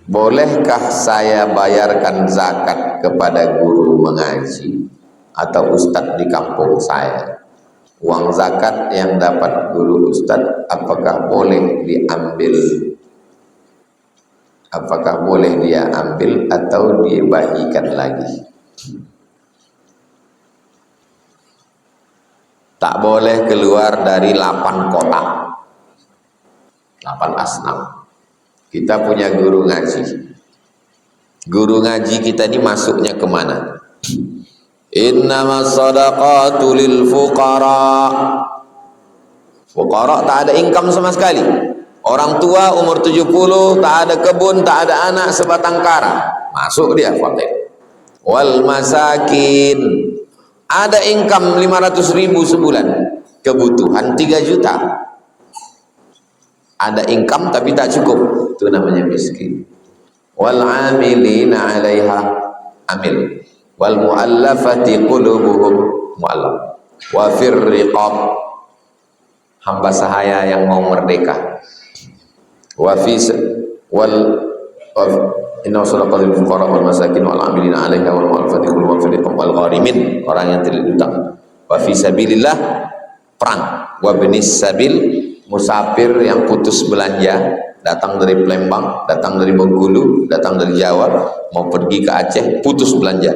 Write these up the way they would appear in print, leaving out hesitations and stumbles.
Bolehkah saya bayarkan zakat kepada guru mengaji atau ustadz di kampung saya? Uang zakat yang dapat guru ustadz apakah boleh diambil? Apakah boleh dia ambil atau dibagikan lagi? Tak boleh keluar dari 8 kotak, 8 asnaf. Kita punya guru ngaji. Guru ngaji kita ini masuknya kemana? Innamas shadaqatu lil fuqara. Fuqara tak ada income sama sekali. Orang tua umur 70, tak ada kebun, tak ada anak, sebatang kara. Masuk dia fakir. Wal masakin. Ada income 500.000 sebulan. Kebutuhan 3 juta. Ada income tapi tak cukup. Itu namanya miskin. Wal amilina 'alaiha, amil. Wal muallafati qulubuhum, muallaf. Wa fir riqab, hamba sahaya yang mau merdeka. Wa fi wal inna sadaqatul fuqara wal masakin wal amilina 'alaiha wal muallafati qulubuhum wa fir riqab wal gharimin, orang yang tidak utang. Wa fi sabilillah, perang. Wa binis sabil, musafir yang putus belanja, datang dari Palembang, datang dari Bengkulu, datang dari Jawa, mau pergi ke Aceh, putus belanja.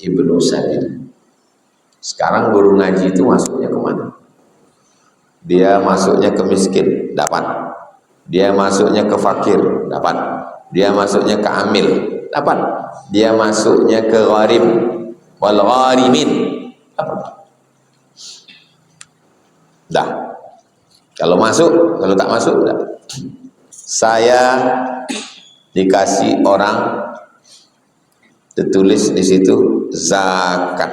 Ibnu Sabil. Sekarang guru ngaji itu masuknya kemana? Dia masuknya ke miskin, dapat. Dia masuknya ke fakir, dapat. Dia masuknya ke amil, dapat. Dia masuknya ke gharib, wal gharimin, dapat. Dah. Kalau masuk, kalau tak masuk, dah. Saya dikasih orang, ditulis di situ zakat.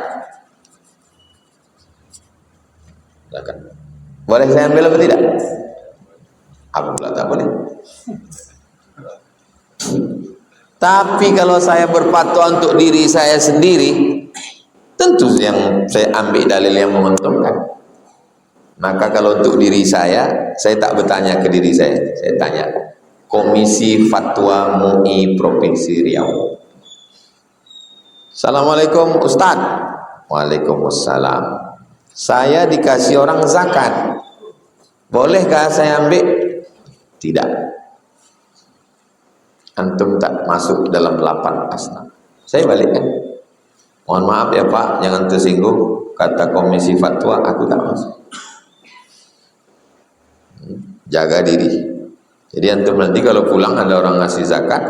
Zakat. Boleh saya ambil apa tidak? Aku pula tak boleh. Tapi kalau saya berfatwa untuk diri saya sendiri, tentu yang saya ambil dalil yang menguntungkan. Maka kalau untuk diri saya tak bertanya ke diri saya tanya Komisi Fatwa MUI Provinsi Riau. Assalamualaikum Ustaz. Waalaikumsalam. Saya dikasih orang zakat, bolehkah saya ambil? Tidak. Antum tak masuk dalam 8 asnaf. Saya balikkan. Mohon maaf ya Pak, jangan tersinggung. Kata Komisi Fatwa, aku tak masuk. Jaga diri. Jadi antum nanti kalau pulang ada orang ngasih zakat,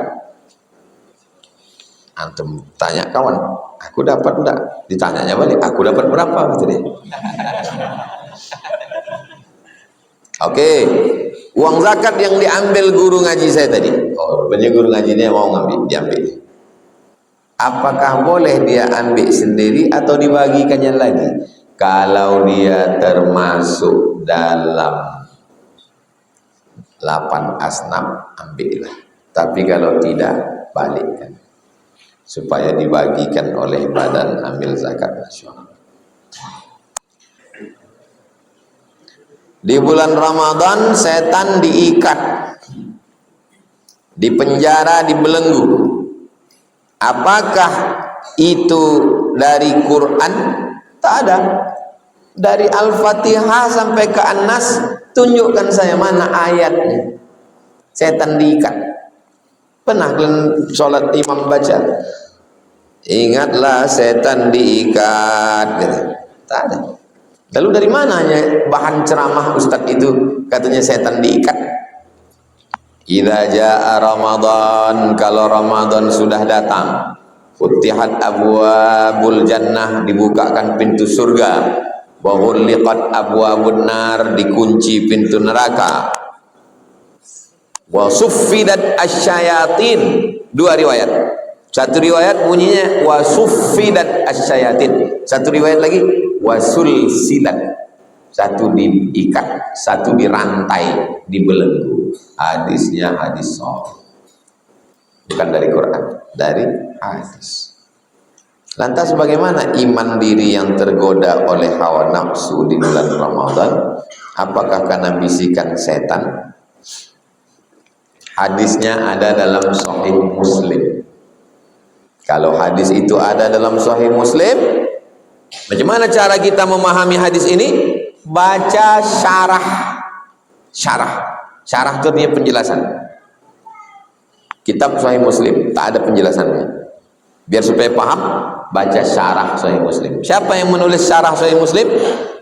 antum tanya kawan, aku dapat enggak? Ditanyanya balik, aku dapat berapa? Gitu deh. Oke, uang zakat yang diambil guru ngaji saya tadi. Oh, banyak guru ngaji ini yang mau ngambil, diambil. Apakah boleh dia ambil sendiri atau dibagikannya lagi? Kalau dia termasuk dalam 8 asnaf, ambillah. Tapi kalau tidak, balikkan. Supaya dibagikan oleh Badan Amil Zakat Nasional. Di bulan Ramadan setan diikat, dipenjara, dibelenggu. Apakah itu dari Quran? Tak ada. Dari Al-Fatihah sampai ke An-Nas, tunjukkan saya mana ayatnya. Setan diikat. Pernah kalian sholat imam baca? Ingatlah setan diikat. Tak ada. Lalu dari mananya bahan ceramah Ustadz itu katanya setan diikat? Idza jaa Ramadan, kalau Ramadan sudah datang, futihat abwabul jannah, dibukakan pintu surga, wa ghulliqat abwabun nar, dikunci pintu neraka, wa suffidat asyayatin. 2 riwayat. Satu riwayat bunyinya wa suffidat asyayatin. Satu riwayat lagi wasul silat. Satu diikat, satu dirantai, dibelenggu. Hadisnya hadis sahih. Bukan dari Quran, dari hadis. Lantas bagaimana iman diri yang tergoda oleh hawa nafsu di bulan Ramadan? Apakah karena bisikan setan? Hadisnya ada dalam Sahih Muslim. Kalau hadis itu ada dalam Sahih Muslim, bagaimana cara kita memahami hadis ini? Baca syarah. Syarah itu artinya penjelasan. Kitab Sahih Muslim tak ada penjelasannya. Biar supaya paham, baca syarah Sahih Muslim. Siapa yang menulis syarah Sahih Muslim?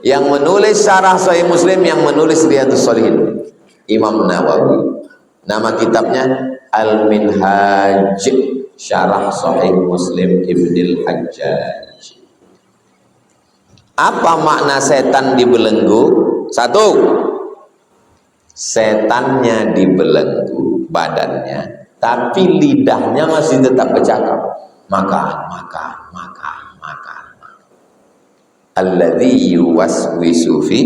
Yang menulis syarah Sahih Muslim, yang menulis Riyadhus Shalihin, Imam Nawawi. Nama kitabnya Al-Minhaj, Syarah Sahih Muslim Ibnul Hajjaj. Apa makna setan dibelenggu? Satu, setannya dibelenggu badannya, tapi lidahnya masih tetap bercakap. Makan. Alladzi yuwaswisu fi,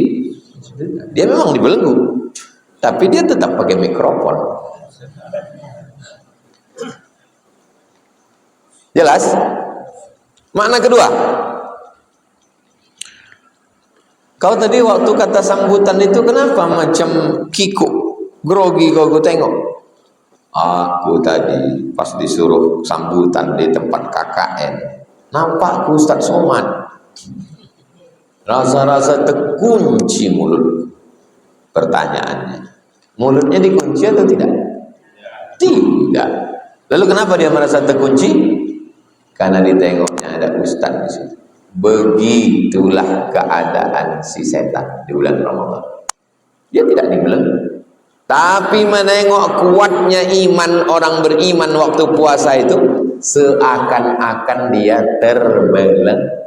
dia memang dibelenggu, tapi dia tetap pakai mikrofon. Jelas? Makna kedua, kau tadi waktu kata sambutan itu kenapa macam kikuk, grogi kau tengok? Aku tadi pas disuruh sambutan di tempat KKN, nampak aku Ustaz Somad, rasa-rasa terkunci mulut. Pertanyaannya, mulutnya dikunci atau tidak? Tidak. Lalu kenapa dia merasa terkunci? Karena ditengoknya ada ustaz di situ. Begitulah keadaan si setan di bulan Ramadan. Dia tidak dibelenggu, tapi menengok kuatnya iman orang beriman waktu puasa itu, seakan-akan dia terbelenggu.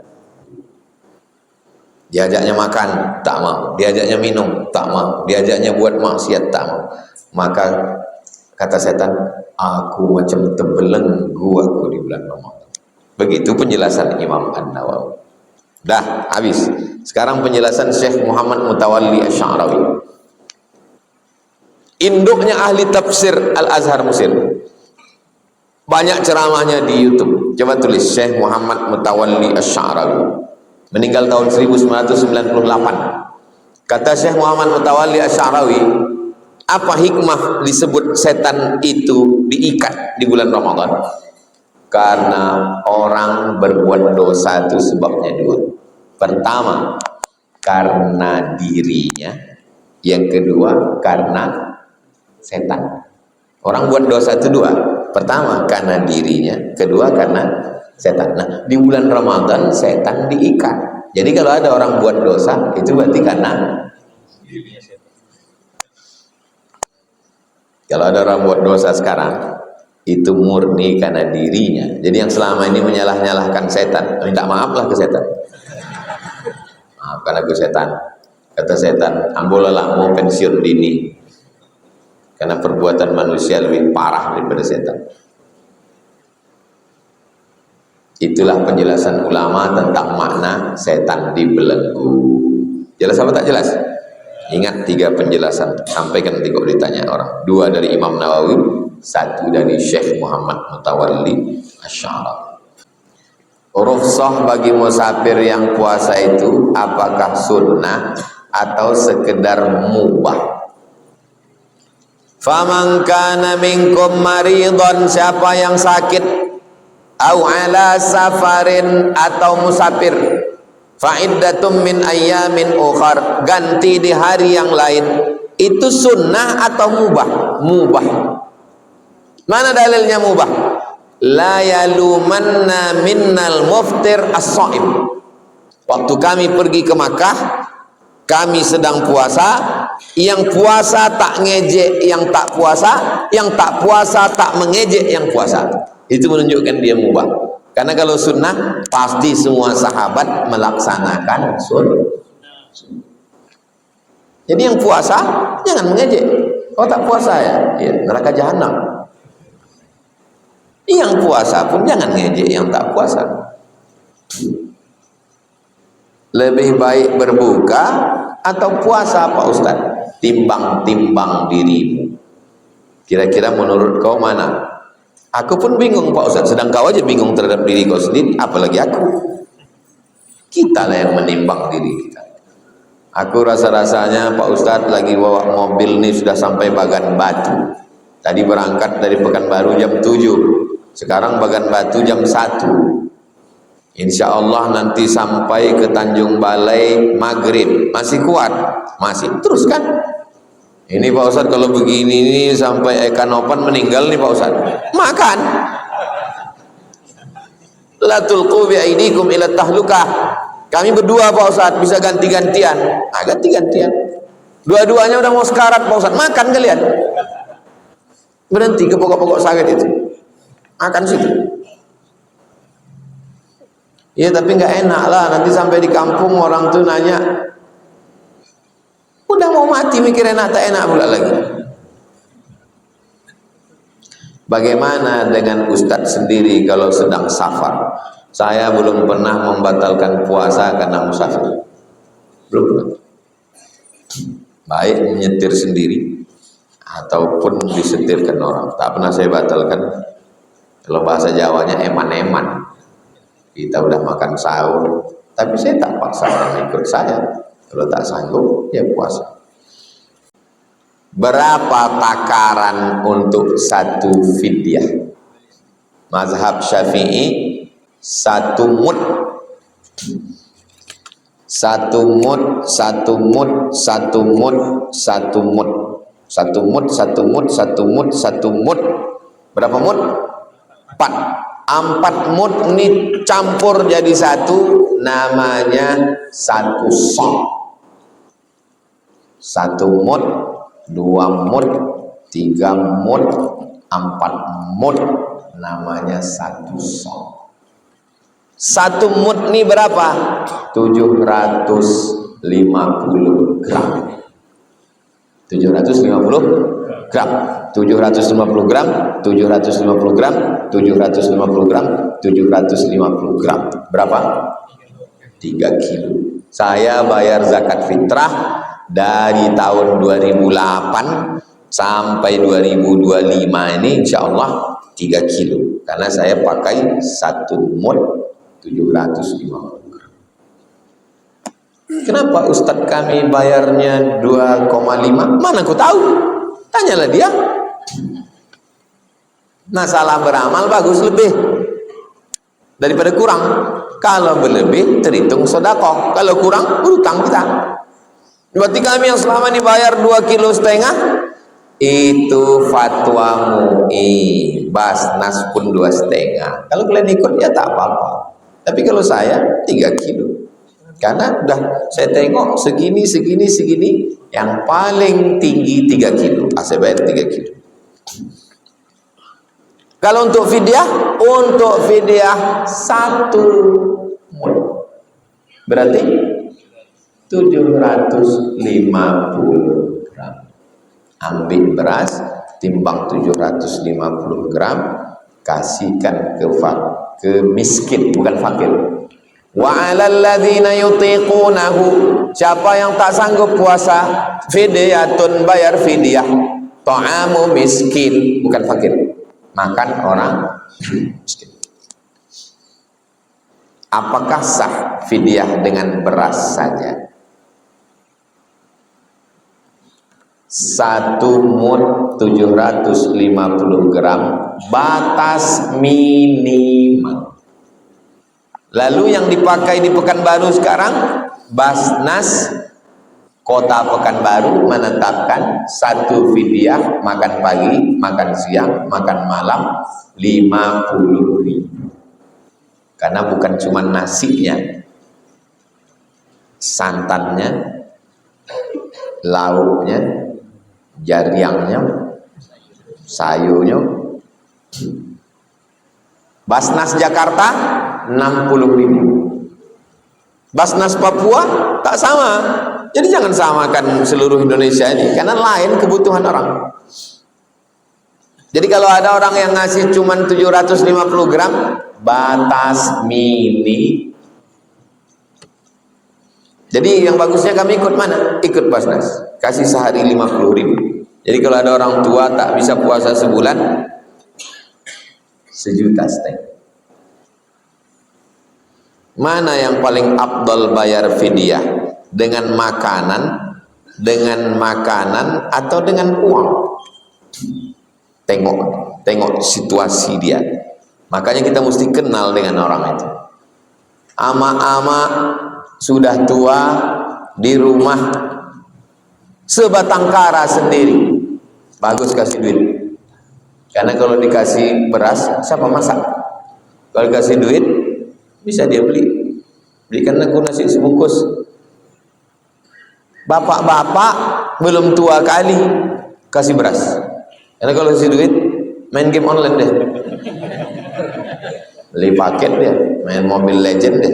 Diajaknya makan, tak mau. Diajaknya minum, tak mau. Diajaknya buat maksiat, tak mau. Maka kata setan, aku macam terbelenggu aku di bulan Ramadan. Begitu penjelasan Imam An-Nawawi. Dah habis. Sekarang penjelasan Syekh Muhammad Mutawalli Asy-Sya'rawi, induknya ahli tafsir Al-Azhar Mesir. Banyak ceramahnya di YouTube. Coba tulis Syekh Muhammad Mutawalli Asy-Sya'rawi. Meninggal tahun 1998. Kata Syekh Muhammad Mutawalli Asy-Sya'rawi, apa hikmah disebut setan itu diikat di bulan Ramadan? Karena orang berbuat dosa itu sebabnya dua. Pertama, karena dirinya. Yang kedua, karena setan. Orang buat dosa itu dua. Pertama, karena dirinya. Kedua, karena setan. Nah, di bulan Ramadan setan diikat. Jadi kalau ada orang buat dosa, itu berarti karena dirinya setan. Kalau ada orang buat dosa sekarang, itu murni karena dirinya. Jadi yang selama ini menyalah-nyalahkan setan, minta maaflah ke setan. Maafkan aku setan. Kata setan, ambolah mau pensiun dini, karena perbuatan manusia lebih parah daripada setan. Itulah penjelasan ulama tentang makna setan dibelenggu. Jelas apa tak jelas? Ingat 3 penjelasan, sampaikan nanti kalau ditanya orang. 2 dari Imam Nawawi, 1 dari Syekh Muhammad Mutawalli Asy-Sya'rawi. Rukhsah bagi musafir yang puasa itu apakah sunnah atau sekedar mubah? Faman kana minkum maridhan, siapa yang sakit, au ala safarin, atau musafir, fa'iddatum min ayyamin ukhar, ganti di hari yang lain. Itu sunnah atau mubah? Mubah. Mana dalilnya mubah? La yalumanna minnal muftir as-shaim. Waktu kami pergi ke Makkah, kami sedang puasa, yang puasa tak ngejek yang tak puasa, yang tak puasa tak mengejek yang puasa. Itu menunjukkan dia mubah. Karena kalau sunnah, pasti semua sahabat melaksanakan sunnah. Jadi yang puasa jangan mengejek. Oh tak puasa ya, neraka jahanam. Yang puasa pun jangan ngejek yang tak puasa. Lebih baik berbuka atau puasa Pak Ustaz? Timbang-timbang dirimu. Kira-kira menurut kau mana? Aku pun bingung Pak Ustaz, sedang kau aja bingung terhadap diri kau sendiri, apalagi aku. Kita lah yang menimbang diri kita. Aku rasa-rasanya Pak Ustaz lagi bawa mobil nih sudah sampai Bagan Batu, Tadi berangkat dari Pekanbaru jam 7, sekarang Bagan Batu jam 1. Insya Allah nanti sampai ke Tanjung Balai maghrib. Masih kuat? Masih. Teruskan. Ini Pak Ustadz kalau begini nih sampai Ekanopan meninggal nih Pak Ustadz. Makan. La tulqu bi'aidikum ila tahlukah. Kami berdua Pak Ustadz bisa ganti-gantian. Nah, ganti-gantian. Dua-duanya udah mau sekarat Pak Ustadz. Makan kalian. Berhenti ke pokok-pokok sawit itu. Makan situ. Ya tapi nggak enak lah. Nanti sampai di kampung orang tuh nanya, udah mau mati mikir enak tak enak pula lagi. Bagaimana dengan Ustadz sendiri kalau sedang safar? Saya belum pernah membatalkan puasa karena musafir. Belum pernah. Baik menyetir sendiri ataupun disetirkan orang, tak pernah saya batalkan. Kalau bahasa Jawanya eman-eman. Kita udah makan sahur, tapi saya tak paksa orang ikut saya. Kalau tak sanggup, ya puasa. Berapa takaran untuk satu fidyah? Mazhab Syafi'i 1 mud. 1 mud, 1 mud, 1 mud, 1 mud. 1 mud, 1 mud, 1 mud, 1 mud. Berapa mud? 4 mud ini campur jadi satu, namanya 1 sok. 1 mud, 2 mud, 3 mud, 4 mud, namanya 1 sok. 1 mud ini berapa? 750 gram. 750 gram, 750 gram, 750 gram, 750 gram, 750 gram. Berapa? 3 kilo. Saya bayar zakat fitrah dari tahun 2008 sampai 2025 ini insya Allah 3 kilo. Karena saya pakai 1 mud 750 gram. Kenapa Ustadz kami bayarnya 2,5? Mana aku tahu? Tanyalah dia. Nah, salah beramal bagus lebih daripada kurang. Kalau berlebih terhitung sedekah, kalau kurang berutang kita. Berarti kami yang selama ini bayar 2,5 kilo, itu fatwa MUI, Basnas pun 2,5. Kalau kalian ikut ya tak apa-apa. Tapi kalau saya 3 kilo. Karena udah saya tengok segini, yang paling tinggi 3 kilo. Saya bayar 3 kilo. Kalau untuk fidyah, 1 mud. Berarti 750 gram. Ambil beras, timbang 750 gram, kasihkan ke miskin, bukan fakir. Wa 'alal ladzina yutiqunahu, siapa yang tak sanggup puasa, fidyatun, bayar fidyah, ta'amu miskin, bukan fakir, makan orang miskin. Apakah sah fidyah dengan beras saja? 1 mud 750 gram, batas minimal. Lalu yang dipakai di Pekanbaru sekarang, Basnas Kota Pekanbaru menetapkan 1 fidyah, makan pagi, makan siang, makan malam 50.000. Karena bukan cuma nasinya, santannya, lauknya, jariangnya, sayurnya. Basnas Jakarta 60.000. Basnas Papua tak sama. Jadi jangan samakan seluruh Indonesia ini, karena lain kebutuhan orang. Jadi kalau ada orang yang ngasih cuma 750 gram, batas mini. Jadi yang bagusnya kami ikut mana? Ikut Basnas. Kasih sehari 50.000. Jadi kalau ada orang tua tak bisa puasa sebulan, 1,5 juta. Mana yang paling afdal bayar fidyah? Dengan makanan atau dengan uang? tengok situasi dia. Makanya kita mesti kenal dengan orang itu. Ama-ama sudah tua di rumah sebatang kara sendiri, bagus kasih duit. Karena kalau dikasih beras, siapa masak? Kalau dikasih duit, bisa dia belikan aku nasi sebungkus. Bapak-bapak belum tua kali kasih beras. Karena kalau kasih duit, main game online deh, beli paket dia, main Mobile Legend deh.